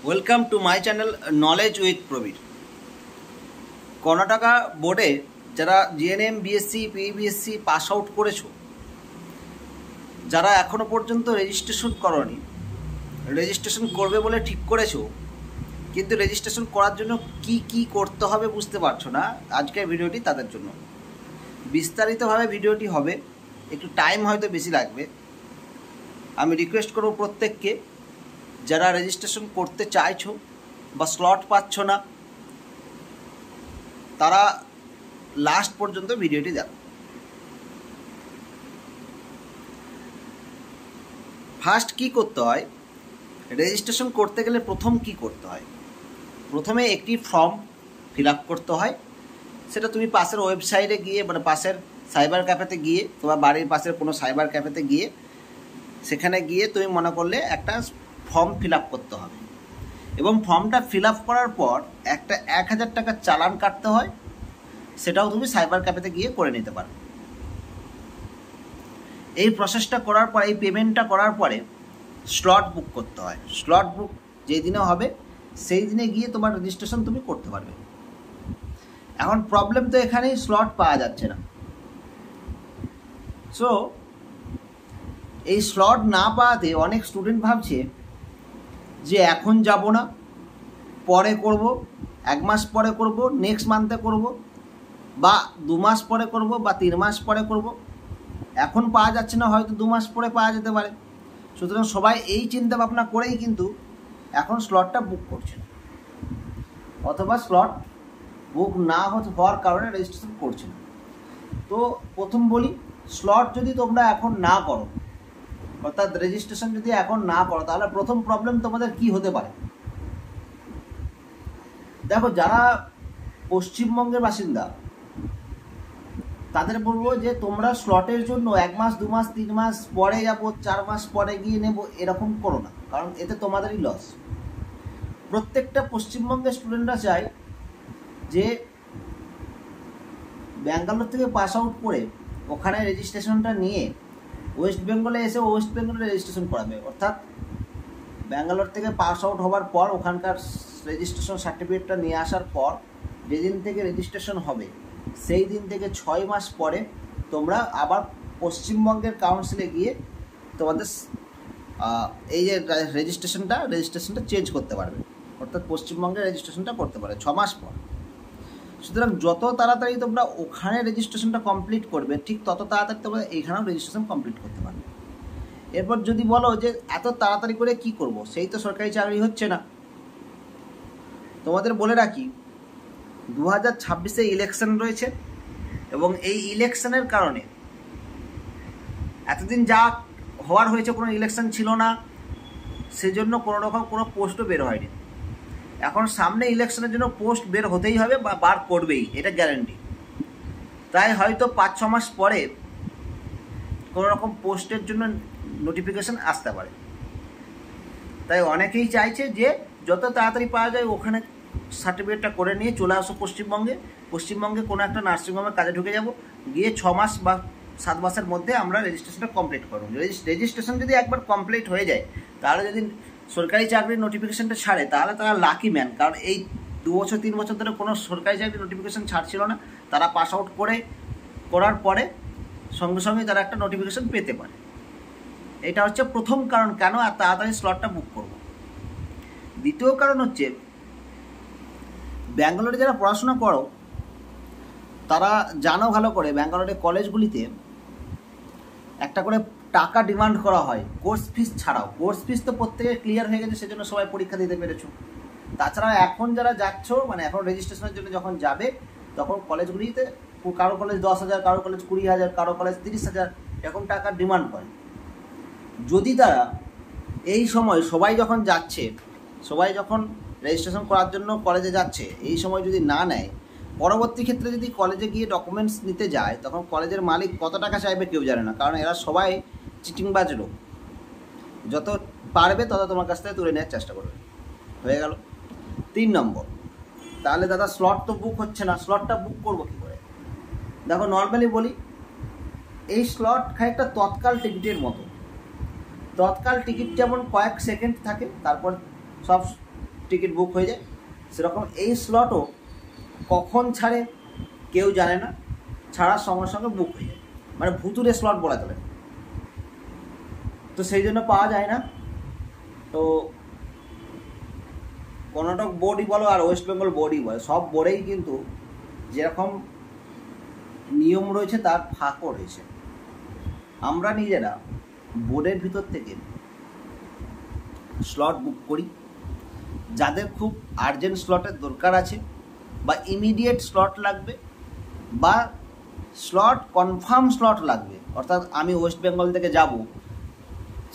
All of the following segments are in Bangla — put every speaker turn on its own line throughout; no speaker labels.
Welcome to my channel knowledge with Prabir. Karnataka বোর্ডে যারা GNM BSc PBSC pass out করেছো, যারা এখনও পর্যন্ত রেজিস্ট্রেশন করনি, রেজিস্ট্রেশন করবে বলে ঠিক করেছো কিন্তু রেজিস্ট্রেশন করার জন্য কি কি করতে হবে বুঝতে পারছো না, আজকের ভিডিওটি তাদের জন্য। বিস্তারিতভাবে ভিডিওটি হবে, একটু টাইম হয়তো বেশি লাগবে। আমি রিকোয়েস্ট করব প্রত্যেককে, যারা রেজিস্ট্রেশন করতে চাইছো বা স্লট পাচ্ছ না, তারা লাস্ট পর্যন্ত ভিডিওটি দেখো। ফার্স্ট কি করতে হয়, রেজিস্ট্রেশন করতে গেলে প্রথম কি করতে হয়, প্রথমে একটি ফর্ম ফিল আপ করতে হয়। সেটা তুমি পাশের ওয়েবসাইটে গিয়ে, মানে পাশের সাইবার ক্যাফেতে গিয়ে, তোমার বাড়ির পাশের কোনো সাইবার ক্যাফেতে গিয়ে, সেখানে গিয়ে তুমি মনে করলে একটা ফর্ম ফিল আপ করতে হবে এবং ফর্মটা ফিল আপ করার পর একটা 1000 টাকার চালান কাটতে হয়। সেটাও তুমি সাইবার ক্যাফেতে গিয়ে করে নিতে পারো। এই প্রসেসটা করার পর, এই পেমেন্টটা করার পরে স্লট বুক করতে হয়। স্লট বুক যেই দিনে হবে সেই দিনে গিয়ে তোমার রেজিস্ট্রেশন তুমি করতে পারবে। এখন প্রবলেম তো এখানেই, স্লট পাওয়া যাচ্ছে না। সো এই স্লট না পাওয়াতে অনেক স্টুডেন্ট ভাবছে যে এখন যাব না, পরে করব, 1 মাস পরে করব, নেক্সট মান্থে করব, বা 2 মাস পরে করব, বা 3 মাস পরে করব। এখন পাওয়া যাচ্ছে না, হয়তো 2 মাস পরে পাওয়া যেতে পারে। সুতরাং সবাই এই চিন্তা ভাবনা করেই কিন্তু এখন স্লটটা বুক করছে, অথবা স্লট বুক না হওয়ার কারণে রেজিস্ট্রেশন করছে না। তো প্রথম বলি, স্লট যদি তোমরা এখন না করো, অর্থাৎ রেজিস্ট্রেশন যদি এখন না করো, তাহলে প্রথম প্রবলেম তোমাদের কি হতে পারে। দেখো, যারা পশ্চিমবঙ্গের বাসিন্দা তাদের বলবো যে তোমরা স্লটের জন্য 1 মাস 2 মাস 3 মাস পরে যাবো, 4 মাস পরে গিয়ে নেব, এরকম করো না, কারণ এতে তোমাদেরই লস। প্রত্যেকটা পশ্চিমবঙ্গের স্টুডেন্টরা চায় যে ব্যাঙ্গালোর থেকে পাস আউট করে ওখানে রেজিস্ট্রেশনটা নিয়ে ওয়েস্ট বেঙ্গলে এসে ওয়েস্ট বেঙ্গলে রেজিস্ট্রেশন করাবে। অর্থাৎ ব্যাঙ্গালোর থেকে পাস আউট হওয়ার পর ওখানকার রেজিস্ট্রেশন সার্টিফিকেটটা নিয়ে আসার পর যেদিন থেকে রেজিস্ট্রেশন হবে সেই দিন থেকে 6 মাস পরে তোমরা আবার পশ্চিমবঙ্গের কাউন্সিলে গিয়ে তোমাদের এই যে রেজিস্ট্রেশনটা চেঞ্জ করতে পারবে, অর্থাৎ পশ্চিমবঙ্গের রেজিস্ট্রেশনটা করতে পারে 6 মাস পর। সুতরাং যত তাড়াতাড়ি তোমরা ওখানে রেজিস্ট্রেশনটা কমপ্লিট করবে, ঠিক তত তাড়াতাড়ি তোমরা এইখানেও রেজিস্ট্রেশন কমপ্লিট করতে পারবে। এরপর যদি বলো যে এত তাড়াতাড়ি করে কি করব, সেই তো সরকারি চাকরি হচ্ছে না, তোমাদের বলে রাখি 2026-এ ইলেকশন রয়েছে এবং এই ইলেকশনের কারণে এতদিন যা হওয়ার হয়েছে, কোনো ইলেকশন ছিল না, সেজন্য কোনো রকম কোনো পোস্টও বের হয়নি। এখন সামনে ইলেকশনের জন্য পোস্ট বের হতেই হবে বা বার করবেই, এটা গ্যারান্টি। তাই হয়তো 5-6 মাস পরে কোনো রকম পোস্টের জন্য নোটিফিকেশন আসতে পারে। তাই অনেকেই চাইছে যে যত তাড়াতাড়ি পাওয়া যায় ওখানে সার্টিফিকেটটা করে নিয়ে চলে আসো পশ্চিমবঙ্গে কোনো একটা নার্সিংহোমে কাজে ঢুকে যাব, গিয়ে 6 মাস বা 7 মাসের মধ্যে আমরা রেজিস্ট্রেশনটা কমপ্লিট করব। রেজিস্ট্রেশন যদি একবার কমপ্লিট হয়ে যায়, তাহলে যদি সরকারি চাকরির নোটিফিকেশনটা ছাড়ে তাহলে তারা লাকি ম্যান। কারণ এই 2 বছর 3 বছর ধরে কোনো সরকারি চাকরির নোটিফিকেশন ছাড়ছিল না, তারা পাস আউট করার পরে সঙ্গে সঙ্গে তারা একটা নোটিফিকেশন পেতে পারে। এটা হচ্ছে প্রথম কারণ কেন এত তাড়াতাড়ি স্লটটা বুক করব। দ্বিতীয় কারণ হচ্ছে, ব্যাঙ্গালোরে যারা পড়াশোনা করো তারা জানো ভালো করে, ব্যাঙ্গালোরের কলেজগুলিতে একটা করে টাকা ডিমান্ড করা হয় কোর্স ফিস ছাড়াও। কোর্স ফিস তো প্রত্যেকের ক্লিয়ার হয়ে গেছে, সেজন্য সবাই পরীক্ষা দিতে পেরেছো। তাছাড়া এখন যারা যাচ্ছ, মানে এখন রেজিস্ট্রেশনের জন্য যখন যাবে, তখন কলেজগুলিতে কারো কলেজ 10,000, কারো কলেজ 20,000, কারো কলেজ 30,000 এরকম টাকা ডিমান্ড করে। যদি তারা এই সময় সবাই যখন যাচ্ছে, সবাই যখন রেজিস্ট্রেশন করার জন্য কলেজে যাচ্ছে, এই সময় যদি না নেয়, পরবর্তী ক্ষেত্রে যদি কলেজে গিয়ে ডকুমেন্টস নিতে যায়, তখন কলেজের মালিক কত টাকা চাইবে কেউ জানে না, কারণ এরা সবাই চিটিংবাজ লোক। যত পারবে তত তোমার কাছ থেকে তুলে নেওয়ার চেষ্টা করবে। হয়ে গেল 3 নম্বর। তাহলে দাদা স্লট তো বুক হচ্ছে না, স্লটটা বুক করবো কী করে? দেখো, নর্মালি বলি, এই স্লট খানিকটা তৎকাল টিকিটের মতো। তৎকাল টিকিট যেমন কয়েক সেকেন্ড থাকে, তারপর সব টিকিট বুক হয়ে যায়, সেরকম এই স্লটও কখন ছাড়ে কেউ জানে না, ছাড়ার সঙ্গে সঙ্গে বুক হয়ে যায়, মানে ভুতুরে স্লট বলা চলে। তো সেই জন্য পাওয়া যায় না। তো কর্ণাটক বোর্ডই বলো আর ওয়েস্ট বেঙ্গল বোর্ডই বলো, সব বোর্ডেই কিন্তু যেরকম নিয়ম রয়েছে তার ফাঁকও রয়েছে। আমরা নিজেরা বোর্ডের ভিতর থেকে স্লট বুক করি, যাদের খুব আর্জেন্ট স্লটের দরকার আছে বা ইমিডিয়েট স্লট লাগবে বা স্লট কনফার্ম স্লট লাগবে, অর্থাৎ আমি ওয়েস্ট বেঙ্গল থেকে যাব,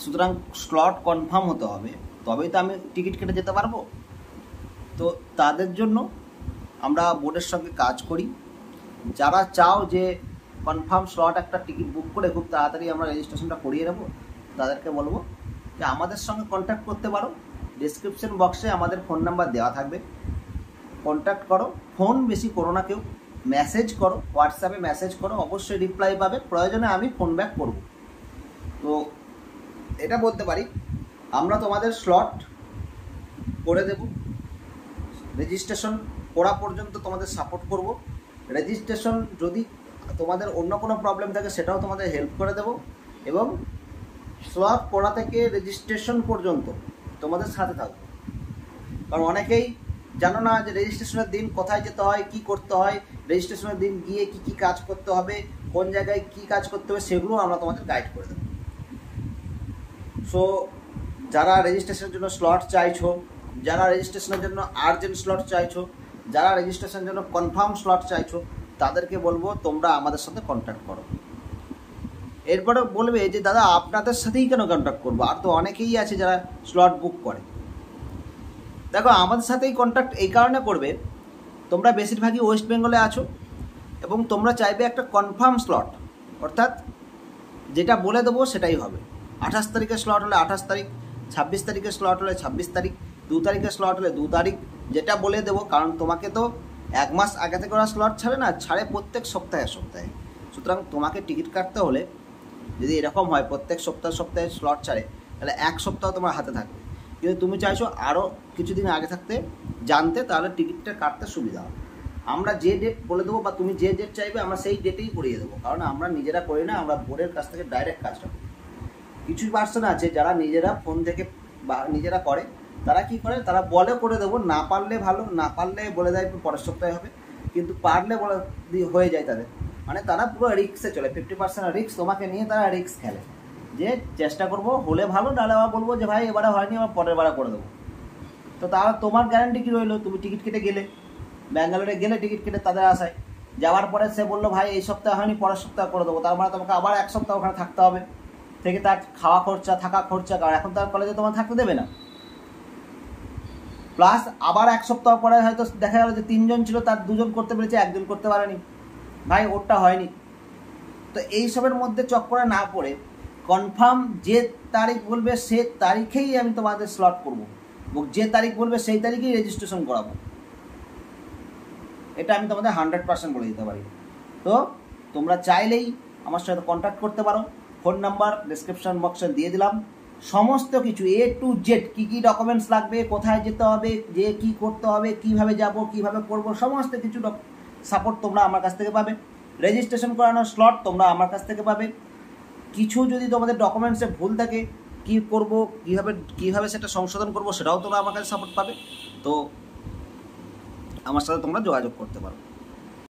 সুতরাং স্লট কনফার্ম হতে হবে, তবেই তো আমি টিকিট কেটে যেতে পারবো। তো তাদের জন্য আমরা বোর্ডের সঙ্গে কাজ করি। যারা চাও যে কনফার্ম স্লট একটা টিকিট বুক করে খুব তাড়াতাড়ি আমরা রেজিস্ট্রেশনটা করিয়ে নেবো, তাদেরকে বলবো যে আমাদের সঙ্গে কন্ট্যাক্ট করতে পারো। ডিসক্রিপশন বক্সে আমাদের ফোন নাম্বার দেওয়া থাকবে, কন্ট্যাক্ট করো। ফোন বেশি করো না, কেউ মেসেজ করো, হোয়াটসঅ্যাপে মেসেজ করো, অবশ্যই রিপ্লাই পাবে, প্রয়োজনে আমি ফোন ব্যাক করব। তো এটা বলতে পারি আমরা তোমাদের স্লট করে দেব, রেজিস্ট্রেশন করা পর্যন্ত তোমাদের সাপোর্ট করব। রেজিস্ট্রেশন যদি তোমাদের অন্য কোনো প্রবলেম থাকে সেটাও তোমাদের হেল্প করে দেব, এবং স্লট করা থেকে রেজিস্ট্রেশন পর্যন্ত তোমাদের সাথে থাকবো। কারণ অনেকেই জানো না যে রেজিস্ট্রেশনের দিন কোথায় যেতে হয়, কি করতে হয়, রেজিস্ট্রেশনের দিন গিয়ে কি কি কাজ করতে হবে, কোন জায়গায় কি কাজ করতে হবে, সেগুলো আমরা তোমাদের গাইড করে দেবো। সো যারা রেজিস্ট্রেশনের জন্য স্লট চাইছো, যারা রেজিস্ট্রেশনের জন্য আর্জেন্ট স্লট চাইছো, যারা রেজিস্ট্রেশনের জন্য কনফার্ম স্লট চাইছো, তাদেরকে বলবো তোমরা আমাদের সাথে কন্ট্যাক্ট করো। এরপরে বলবে যে দাদা আপনাদের সাথেই কেন কন্ট্যাক্ট করবো, আর তো অনেকেই আছে যারা স্লট বুক করে। দেখো আমাদের সাথেই কন্ট্যাক্ট এই কারণে করবে, তোমরা বেশিরভাগই ওয়েস্ট বেঙ্গলে আছো এবং তোমরা চাইবে একটা কনফার্ম স্লট, অর্থাৎ যেটা বলে দেবো সেটাই হবে। 28 তারিখের স্লট হলে 28 তারিখ, 26 তারিখের স্লট হলে 26 তারিখ, 2 তারিখের স্লট হলে 2 তারিখ, যেটা বলে দেবো। কারণ তোমাকে তো 1 মাস আগে থেকে ওরা স্লট ছাড়ে না, ছাড়ে প্রত্যেক সপ্তাহে সপ্তাহে। সুতরাং তোমাকে টিকিট কাটতে হলে যদি এরকম হয় প্রত্যেক সপ্তাহে সপ্তাহে স্লট ছাড়ে, তাহলে 1 সপ্তাহ তোমার হাতে থাকবে। কিন্তু তুমি চাইছো আরও কিছুদিন আগে থাকতে জানতে, তাহলে টিকিটটা কাটতে সুবিধা হবে। আমরা যে ডেট বলে দেবো বা তুমি যে ডেট চাইবে আমরা সেই ডেটেই করিয়ে দেবো, কারণ আমরা নিজেরা করি না, আমরা বোর্ডের কাছ থেকে ডাইরেক্ট কাজটা করি। কিছু পার্সন আছে যারা নিজেরা ফোন থেকে বা নিজেরা করে, তারা কি করে, তারা বলে করে দেবো, না পারলে ভালো, না পারলে বলে দেয় পরের সপ্তাহে হবে, কিন্তু পারলে বলে হয়ে যায় তাদের। মানে তারা পুরো রিক্সে চলে, 50% রিক্স তোমাকে নিয়ে তারা রিক্স খেলে, যে চেষ্টা করবো হলে ভালো, নাহলে আবার বলবো যে ভাই এবারে হয়নি, আবার পরের বারে করে দেবো। তো তারা তোমার গ্যারান্টি কী রইলো, তুমি টিকিট কেটে গেলে, ব্যাঙ্গালোরে গেলে টিকিট কেটে তাদের আশায়, যাওয়ার পরে সে বললো ভাই এই সপ্তাহে হয়নি, পরের সপ্তাহে করে দেবো, তার মানে তোমাকে আবার 1 সপ্তাহ ওখানে থাকতে হবে, থেকে তার খাওয়া খরচা, থাকা খরচা, কারণ এখন তার কলেজে তোমার থাকতে দেবে না। প্লাস আবার 1 সপ্তাহ পরে হয়তো দেখা গেল যে 3 জন ছিল, তার 2 জন করতে পেরেছে, 1 জন করতে পারেনি, ভাই ওরটা হয়নি। তো এইসবের মধ্যে চক্করে না পড়ে কনফার্ম যে তারিখ বলবে সে তারিখেই আমি তোমাদের স্লট করবো, যে তারিখ বলবে সেই তারিখেই রেজিস্ট্রেশন করাবো, এটা আমি তোমাদের 100% বলে দিতে পারি। তো তোমরা চাইলেই আমার সাথে কন্ট্যাক্ট করতে পারো, ফোন নাম্বার ডিসক্রিপশন বক্সে দিয়ে দিলাম। সমস্ত কিছু A to Z, কী কী ডকুমেন্টস লাগবে, কোথায় যেতে হবে, যে কী করতে হবে, কীভাবে যাব, কীভাবে করব, সমস্ত কিছু সাপোর্ট তোমরা আমার কাছ থেকে পাবে। রেজিস্ট্রেশন করানোর স্লট তোমরা আমার কাছ থেকে পাবে। কিছু যদি তোমাদের ডকুমেন্টসে ভুল থাকে, কী করব, কীভাবে সেটা সংশোধন করব, সেটাও তোমরা আমার কাছে সাপোর্ট পাবে। তো আমার সাথে তোমরা যোগাযোগ করতে পারো।